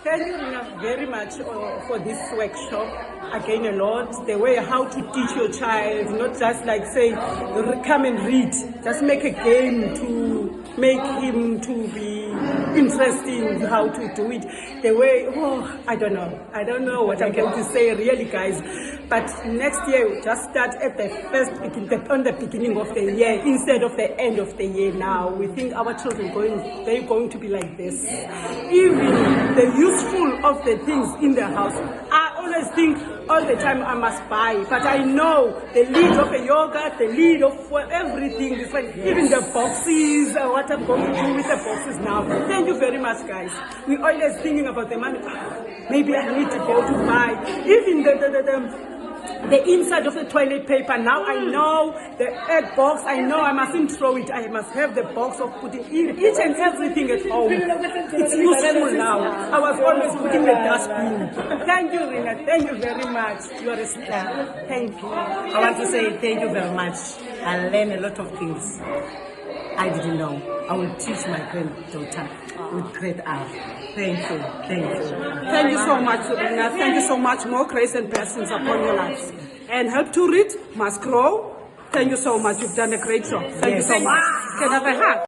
Thank you Rina, very much for this workshop. Again, a lot. The way how to teach your child, not just like say, come and read. Just make a game to make him to be interesting how to do it. The way, I don't know what I'm going to say really, guys. But next year, just start at the on the beginning of the year instead of the end of the year. Now we think our children they're going to be like this. Even the useful of the things in the house, I always think all the time I must buy, but I know the lid of a yogurt, the lid of everything, it's like even the boxes, what I'm going to do with the boxes now. Thank you very much, guys. We're always thinking about the money. Maybe I need to go to buy. Even the inside of the toilet paper, now I know the egg box, I know I mustn't throw it, I must have the box of putting each and everything at home. It's useful now. I was always putting the dustbin. Thank you, Rina, thank you very much. You are a star. Thank you. I want to say thank you very much. I learned a lot of things I didn't know. I will teach my granddaughter with great art. Thank you. Thank you. Thank you so much, Rina. Thank you so much. More grace and blessings upon your lives. And help to read must grow. Thank you so much. You've done a great job. Thank you so much. Can I have a hug?